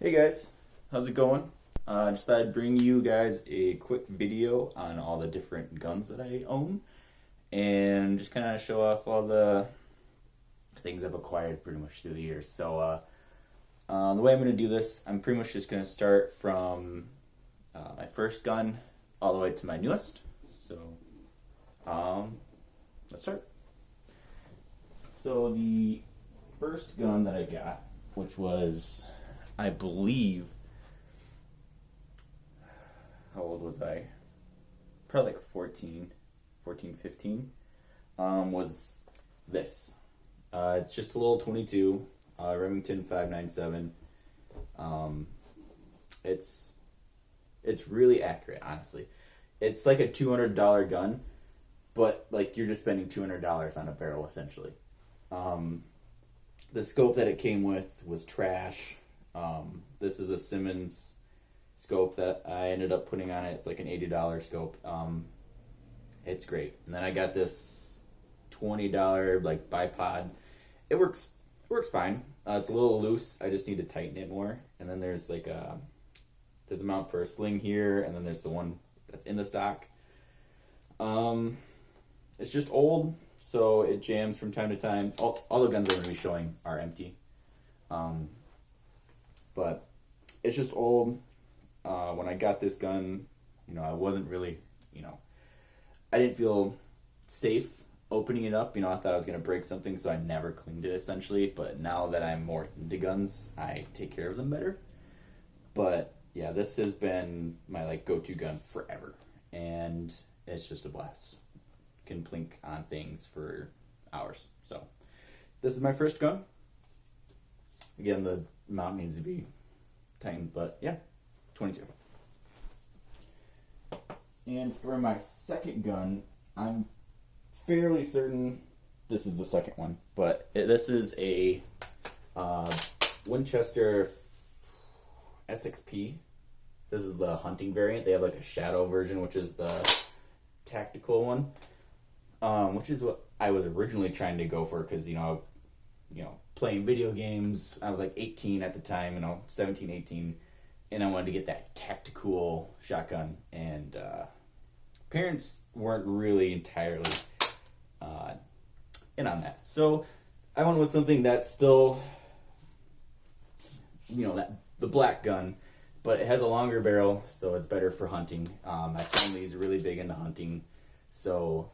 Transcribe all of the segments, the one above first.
Hey guys, how's it going? Just thought I'd bring you guys a quick video on all the different guns that I own and just kind of show off all the things I've acquired pretty much through the years. So the way I'm going to do this, I'm pretty much just going to start from my first gun all the way to my newest. So let's start. So the first gun that I got, which was, I believe, how old was I? Probably like 14, 15, was this. It's just a little 22, Remington 597. It's really accurate, honestly. It's like a $200 gun, but like you're just spending $200 on a barrel, essentially. The scope that it came with was trash. This is a Simmons scope that I ended up putting on it. It's like an $80 scope. It's great. And then I got this $20 like bipod. It works fine. It's a little loose. I just need to tighten it more. And then there's like there's a mount for a sling here, and then there's the one that's in the stock. It's just old, so it jams from time to time. All the guns I'm going to be showing are empty. But it's just old. When I got this gun, I wasn't really, I didn't feel safe opening it up. I thought I was going to break something, so I never cleaned it, essentially. But now that I'm more into guns, I take care of them better. But yeah, this has been my go-to gun forever, and it's just a blast. Can plink on things for hours. So this is my first gun. Again, the mount needs to be tightened, but yeah, 22. And for my second gun, I'm fairly certain this is the second one, but this is a Winchester SXP. This is the hunting variant. They have like a shadow version, which is the tactical one, which is what I was originally trying to go for, because playing video games, I was like 18 at the time, 17, 18, and I wanted to get that tactical shotgun, and parents weren't really entirely in on that. So I went with something that's still, the black gun, but it has a longer barrel, so it's better for hunting. My family is really big into hunting, so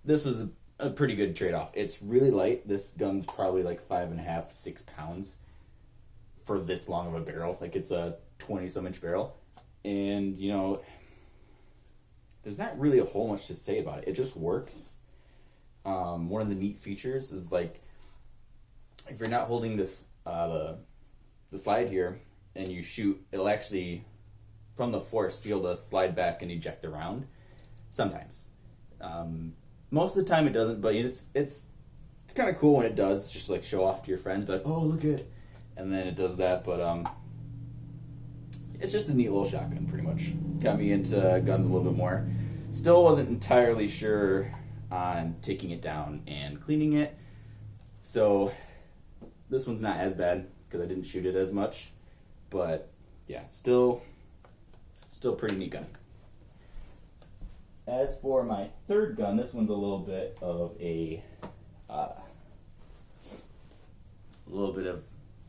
this was a pretty good trade-off. It's really light. This gun's probably like 5.5, 6 pounds for this long of a barrel. Like, it's a 20-some inch barrel. And, there's not really a whole much to say about it. It just works. One of the neat features is, like, if you're not holding this, the slide here, and you shoot, it'll actually, from the force, be able to slide back and eject around. Sometimes. Most of the time it doesn't, but it's kind of cool when it does, just like show off to your friends, be like, oh, look at it. And then it does that, but it's just a neat little shotgun, pretty much. Got me into guns a little bit more. Still wasn't entirely sure on taking it down and cleaning it, so this one's not as bad because I didn't shoot it as much, but yeah, still pretty neat gun. As for my third gun, this one's a little bit of a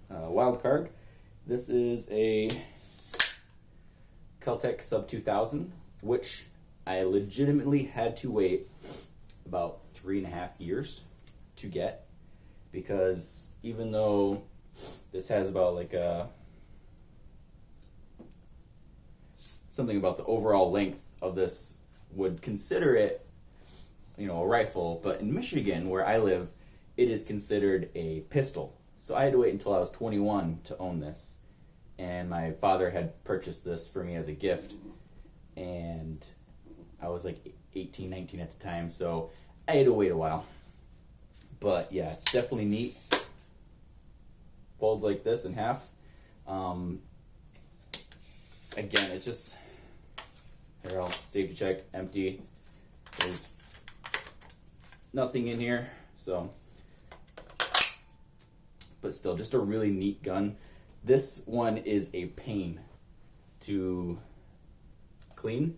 wild card. This is a Kel-Tec Sub 2000, which I legitimately had to wait about 3.5 years to get, because even though this has about something about the overall length of this would consider it, a rifle, but in Michigan, where I live, it is considered a pistol. So I had to wait until I was 21 to own this, and my father had purchased this for me as a gift, and I was like 18, 19 at the time, so I had to wait a while. But yeah, it's definitely neat. Folds like this in half. Again, it's just, here, I'll safety check, empty. There's nothing in here, so, but still, just a really neat gun. This one is a pain to clean.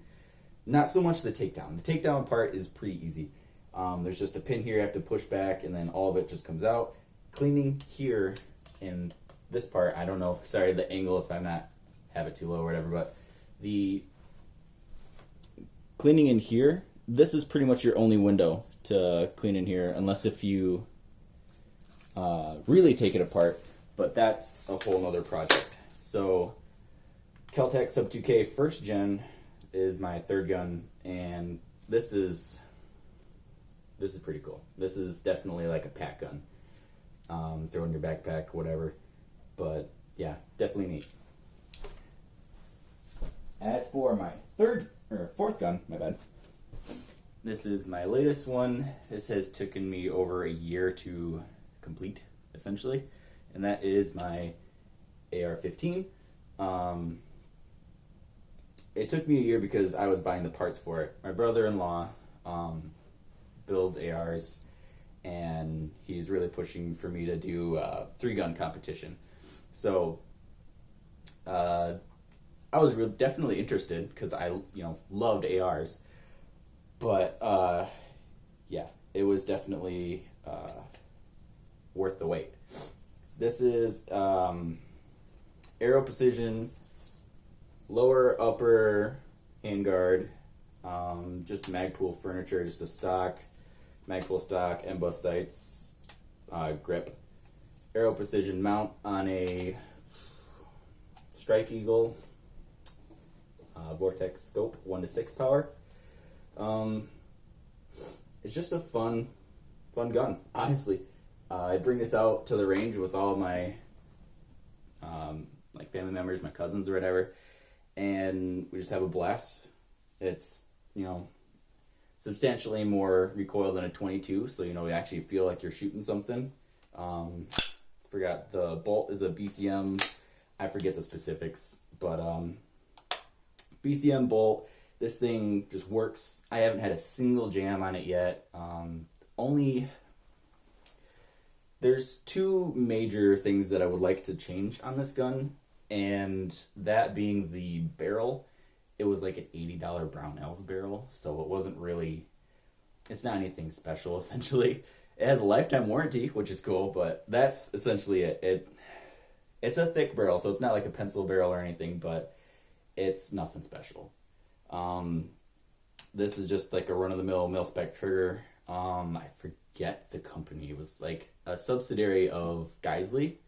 Not so much the takedown. The takedown part is pretty easy. There's just a pin here you have to push back, and then all of it just comes out. Cleaning here in this part, I don't know, sorry, the angle if I'm not, have it too low or whatever, but the cleaning in here, this is pretty much your only window to clean in here, unless if you really take it apart, but that's a whole nother project. So Kel-Tec Sub 2K first gen is my third gun, and this is pretty cool. This is definitely like a pack gun. Throw in your backpack, whatever. But yeah, definitely neat. As for my fourth gun, my bad. This is my latest one. This has taken me over a year to complete, essentially. And that is my AR-15. It took me a year because I was buying the parts for it. My brother-in-law builds ARs, and he's really pushing for me to do a 3-gun competition. So I was definitely interested because I loved ARs, but yeah, it was definitely worth the wait. This is Aero Precision lower upper handguard, just Magpul furniture, just a stock Magpul stock, emboss sights, grip, Aero Precision mount on a Strike Eagle Vortex scope, 1-6 power. It's just a fun gun, honestly. I bring this out to the range with all my like family members, my cousins or whatever, and we just have a blast. It's substantially more recoil than a 22, so you actually feel like you're shooting something. Forgot the bolt is a BCM. I forget the specifics, but BCM bolt. This thing just works. I haven't had a single jam on it yet. There's two major things that I would like to change on this gun, and that being the barrel. It was like an $80 Brownells barrel, so it wasn't really, it's not anything special, essentially. It has a lifetime warranty, which is cool, but that's essentially it. It's a thick barrel, so it's not like a pencil barrel or anything, but it's nothing special. This is just like a run-of-the-mill mil-spec trigger. I forget the company. It was like a subsidiary of Geisley.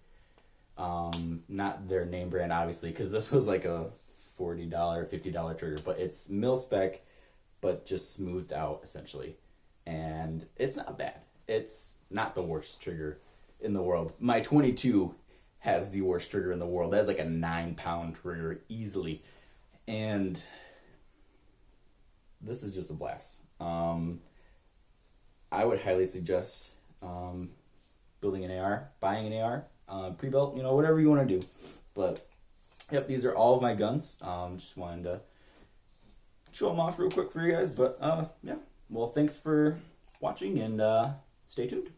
Not their name brand, obviously, because this was like a $40, $50 trigger, but it's mil-spec, but just smoothed out, essentially. And it's not bad. It's not the worst trigger in the world. My 22 has the worst trigger in the world. That is like a 9-pound trigger, easily. And this is just a blast. I would highly suggest building an AR, buying an AR, pre-built, whatever you want to do. But yep, these are all of my guns. Just wanted to show them off real quick for you guys. But yeah, well, thanks for watching, and stay tuned.